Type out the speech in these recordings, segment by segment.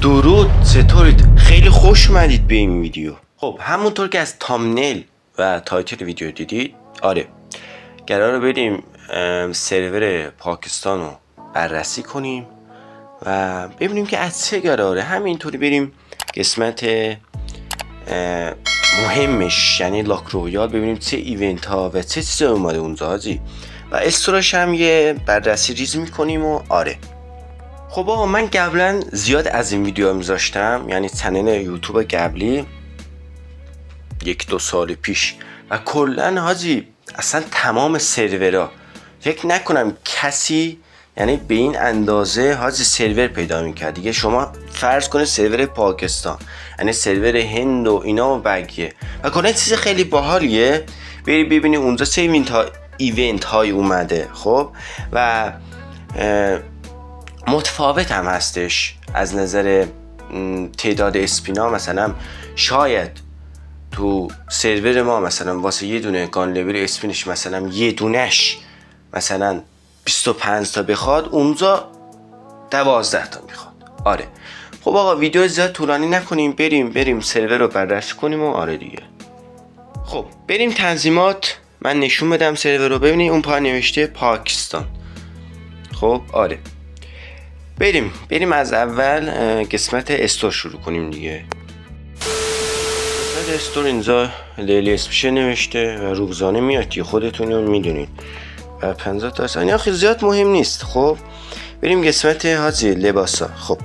درود، چطورید؟ خیلی خوش اومدید به این ویدیو. خب همونطور که از تامنیل و تایتل ویدیو دیدید، آره قراره بریم سرور پاکستان رو بررسی کنیم و ببینیم که از چه قراره. همینطوری بریم قسمت مهمش یعنی لاک رویال، ببینیم چه ایونت ها و چه چیزا اومده اونجا هاجی، و استوراش هم یه بررسی ریز میکنیم. و آره خب آقا، من قبلا زیاد از این ویدیو میذاشتم، یعنی چنل یوتیوب قبلی 1-2 سال پیش، و کلا حاجی اصلا تمام سرورها فکر نکنم کسی یعنی به این اندازه حاجی سرور پیدا میکرد دیگه. شما فرض کنه سرور پاکستان، یعنی سرور هند و اینا و بقیه، و کلا چیز خیلی باحالیه. بری ببینی اونجا چه ایونت های اومده. خب و متفاوت هم هستش از نظر تعداد اسپینا. مثلا شاید تو سرور ما مثلا واسه یه دونه گان لول اسپینش مثلا یه دونش مثلا 25 تا بخواد، اونجا 12 تا میخواد. آره خب آقا، ویدیو زیاد طولانی نکنیم، بریم سرور رو بررسی کنیم. و آره دیگه خب بریم تنظیمات، من نشون بدم سرور رو. ببینید اون پای نوشته پاکستان. خب آره بریم از اول قسمت استور شروع کنیم دیگه. قسمت استور اینجا لیلی اسپیشه نوشته و روزانه میاد دیگه، خودتون رو میدونید، و 50 تا ثانیه آخه زیاد مهم نیست. خب بریم قسمت حاجی لباسا. خب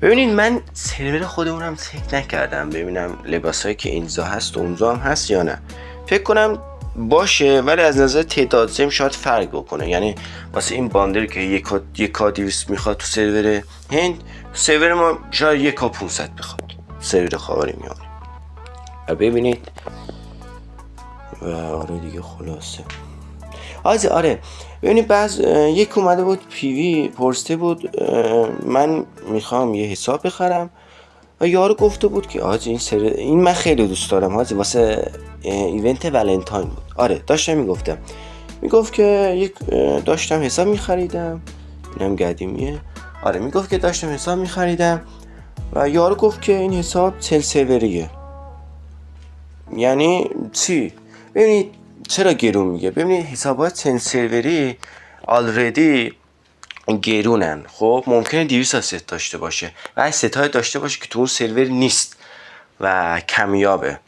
ببینید من سرور خودمونم چک نکردم ببینم لباسایی که اینجا هست و اونجا هم هست یا نه. فکر کنم باشه، ولی از نظر تعداد زم شاید فرق بکنه. یعنی واسه این باندل که یک کا 200 میخواد تو سرور هند، سرور ما شاید 1 کا 500 بخواد سرور خاورمیانه. و ببینید و آره دیگه خلاصه آره ببینید یک اومده بود پیوی پرسته بود من میخوام یه حساب بخرم، و یارو گفته بود که این من خیلی دوست دارم واسه ایونت ولنتاین بود. آره داشتم میگفت که داشتم حساب میخریدم، اینم قدیمیه. آره میگفت که داشتم حساب میخریدم و یارو گفت که این حساب 40 سروریه. یعنی چی؟ ببینید چرا گرون میگه. ببینید حسابات 10 سروری آلردی گرونن. خب ممکنه 200 تا ست داشته باشه و این ستای داشته باشه که تو اون سرور نیست و کمیابه،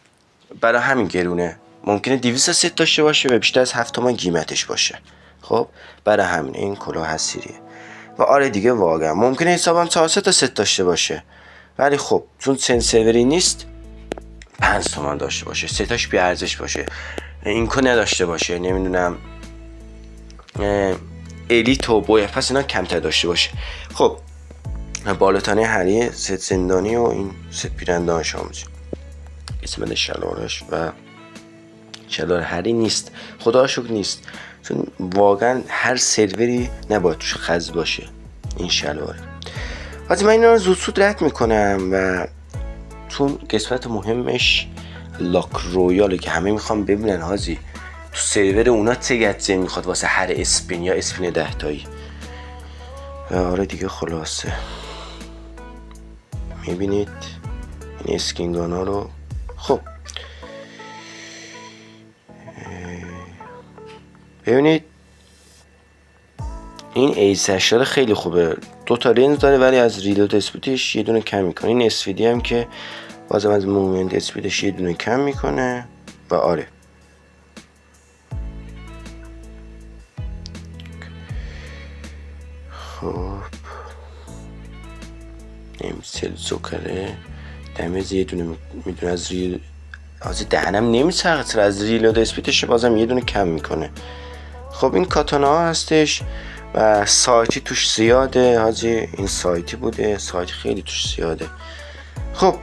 برای همین گرونه. ممکنه 200 تا ست داشته باشه و بیشتر از 7 تومن قیمتش باشه. خب برای همین این کلاه حسیریه. و آره دیگه واقعا ممکنه حسابم 400 تا ست داشته باشه، ولی خب چون 10 سروری نیست 5 تومن داشته باشه، ستاش بی ارزش باشه، اینکو نداشته باشه، نمیدونم الیت و بوی پس اینا کمتر داشته باشه. خب بالاتانه هریه، ست زندانی و این ست پیرندانش آموزی، قسمت شلوارش و شلوار هری نیست، خدا شکر نیست، چون واقعا هر سروری نباید توش خز باشه این شلواره. حاجی من اینا رو زود رد میکنم و چون قسمت مهمش لاک رویاله که همه میخوام ببینن حاجی تو سرور اونا چه گتزه میخواد واسه هر اسپین یا اسپین 10 تایی. آره دیگه خلاصه میبینید این اسکینگان ها رو. خب ببینید این ایزشار خیلی خوبه، 2 تا رنز داره ولی از ریلود اسپیدش یه دونه کم میکنه. این اسفیدی هم که بازم از مومنت اسپیدش یه دونه کم میکنه. و آره خب نمیسل زوکره دمیز یه دونه میدونه از ریل دهنم نمیچرخه، از ریلود اسپیدش بازم یه دونه کم میکنه. خب این کاتانا هستش و سایتی توش زیاده حاجی، این سایتی بوده، سایت خیلی توش زیاده. خب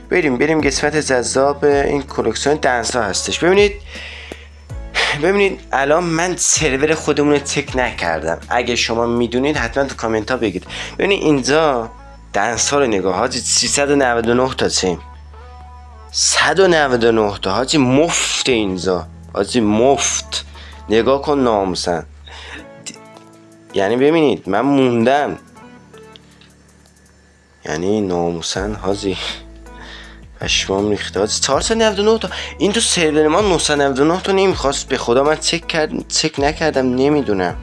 بریم قسمت جذاب این کلکسیون دنس ها هستش. ببینید الان من سرور خودمون رو چک نکردم، اگه شما میدونید حتما تو کامنت ها بگید. ببینید اینجا دنس ها رو نگاه حاجی، 399 تا چیم 199 تا حاجی، مفت اینجا حاجی، مفت. نگاه کن ناموسن. یعنی ببینید من موندم، یعنی ناموسن حاجی پشمام ریخته حاجی. 499 تا این تو سرور ما 999 تا نمیخواست. به خدا من چک نکردم نمیدونم.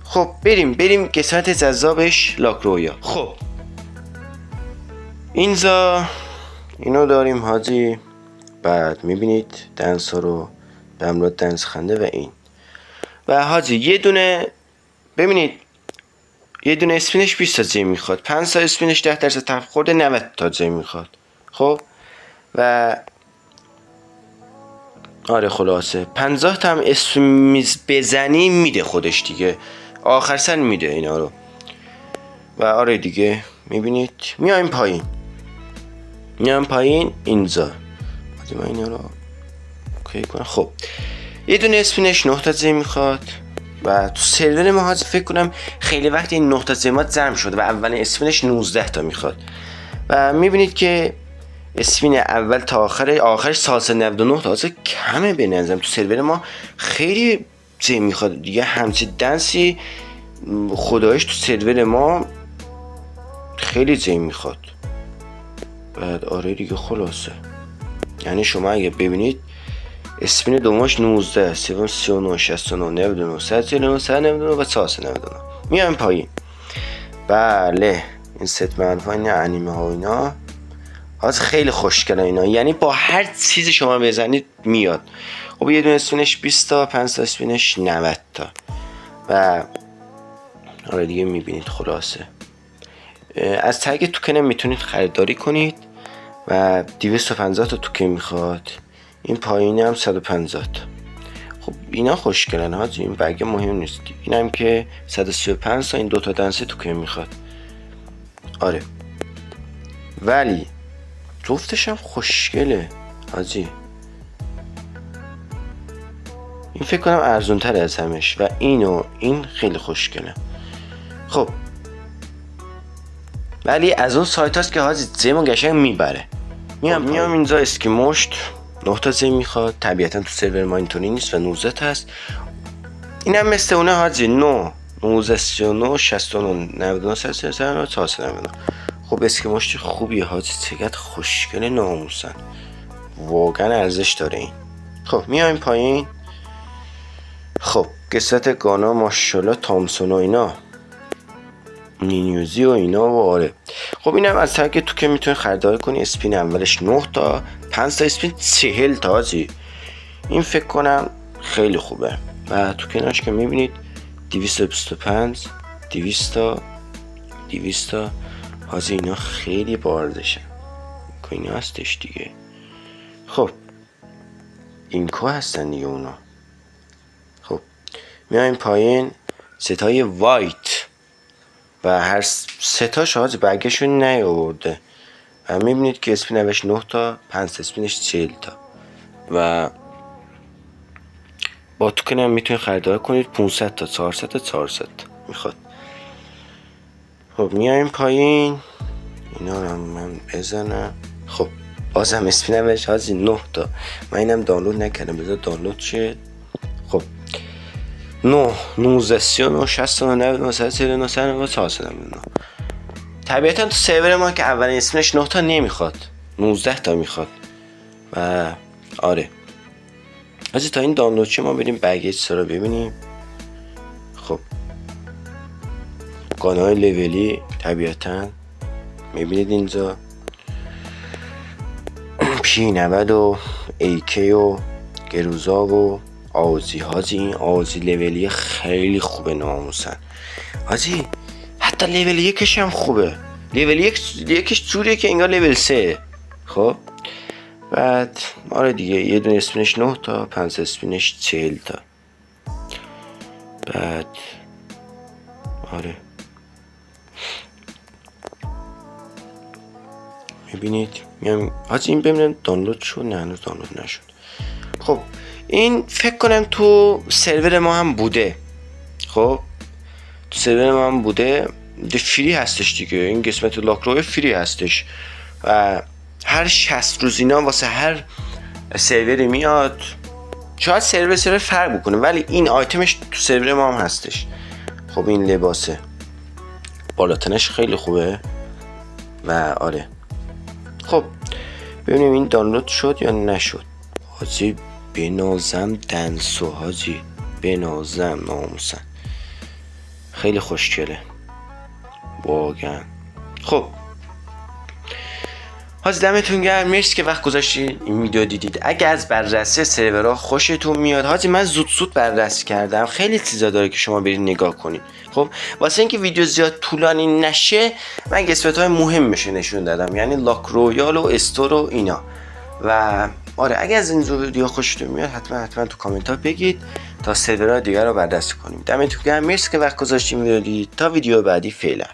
خب بریم قسمت جذابش لاکرویا. خب اینجا اینو داریم حاجی. بعد میبینید دنس ها رو به همراه دنس خنده و این و حاجی یه دونه ببینید یه دونه اسپینش 20 تا جیم میخواد. 5 تا اسپینش 10% تخفیف خورده 90 تا جیم میخواد. خب و آره خلاصه 50 تا هم اسمیز بزنی میده خودش دیگه. آخر سر میده اینا رو. و آره دیگه میبینید میایم پایین اینجا. حاجی من اینا رو اوکی کنم. خب یه دونه اسپینش 9 تا جیم میخواد و تو سرور ما حاجی فکر کنم خیلی وقت این 9 تا جیمات جمع شده و اول اسپینش 19 تا میخواد و میبینید که اسپین اول تا آخرش 399 تا. حاجی کمه به نظرم. تو سرور ما خیلی جیم میخواد دیگه. همچین دنسی خدایش تو سرور ما خیلی جیم میخواد. بعد آره دیگه خلاصه یعنی شما اگه ببینید اسپین دوماش 19 سوم 39 69 99 149 199 و 499. میایم پایین. بله این ست منفا این انیمه ها اینا حاج خیلی خوشگله اینا. یعنی با هر چیزی شما بزنید میاد. خب یه دونه اسپینش 20 تا 5 تا اسپینش 90 تا و آره دیگه میبینید خلاصه. از تگ توکن میتونید خریداری کنید و 250 تا توکن میخواد. این پایینی هم 150 تا. خب اینا خوشگلن ها. این بگه مهم نیست. این هم که 135 تا این دوتا دنسه توکن میخواد. آره ولی جفتش هم خوشگله حاجی. این فکر کنم ارزون تر از همش و این خیلی خوشگله. خب ولی از اون سایت هاست که حاجی زیمو قشنگ میبره. میام اینجا اسکیموشت 9 تا زیم میخواد. طبیعتا تو سرور ما اینطوری نیست و 19 تا هست. اینم مثل اونه حاجی 9 19 39 69 99 199 499. خب اسکیموشت خوبیه حاجی. چقدر خوشگله ناموسن. واقعا ارزش داره این. خب میایم پایین. خب قصت گانا ماشاءالله تامسون و اینا نینیوزی و اینا و آره. خب اینم از طرح که تو که میتونی خریداری کنی. اسپین اولش 9 تا 5 تا اسپین 40 تا حاجی. این فکر کنم خیلی خوبه و تو کنارش که میبینید 225 200 تا حاجی اینا خیلی بارزشن. که اینا هستش دیگه. خب این که هستن دیگه اونا. خب میایم پایین. ستای وایت و هر ستاش حاجی برگشون نیاورده و میبینید که اسپین اوش 9 تا 5 اسپینش 40 تا و با توکن هم میتونید خریداری کنید. 500 تا 400 تا 400 میخواد. خب میایم پایین. اینا رو من بزنم. خب بازم اسپین اوش حاجی 9 تا. من اینم دانلود نکردم. بذار دانلود شه. خب 9 19 39 69 99 149 499. طبیعتا تو سرور ما که اولین اسمش 9 تا نمیخواد 19 تا میخواد و آره حاجی تا این دانلود شه ما بریم بگیج رو ببینیم. خب گانای لولی طبیعتا میبینید اینجا P90 و AK و گروزا و آوزی. حاجی این آوزی لولی خیلی خوبه ناموسن حاجی. حتی لول یکش هم خوبه. لول یکش جوریه که انگار لول 3. خب بعد آره دیگه یه دونه اسپینش 9 تا 5 اسپینش 40 تا. بعد آره میبینید میام حاجی این ببینم دانلود شد. نه هنوز دانلود نشد. خب این فکر کنم تو سرور ما هم بوده. خب تو سرور ما هم بوده. فری هستش دیگه. این قسمت لاکروی فری هستش و هر 60 روز اینا واسه هر سروری میاد. شاید سرور فرق بکنه ولی این آیتمش تو سرور ما هم هستش. خب این لباسه بالاتنش خیلی خوبه و آره خب ببینیم این دانلود شد یا نشد. حاجی بنازم دنسو، حاجی بنازم ناموسن، خیلی خوشگله واقعا. خب حاجی دمتون گرم، مرسی که وقت گذاشتید این ویدیو دیدید. اگه از بررسی سرورها خوشتون میاد، حاجی من زود بررسی کردم، خیلی چیزا داره که شما برید نگاه کنید. خب واسه اینکه ویدیو زیاد طولانی نشه من قسمت‌های مهمش نشون دادم، یعنی لاک رویال و استور و اینا. و آره اگه از این ویدیو خوشتون میاد حتما تو کامنت ها بگید تا سرورهای دیگر رو بررسی کنیم. دمتون گرم، مرسی که وقت گذاشتید. تا ویدیو بعدی، فعلا.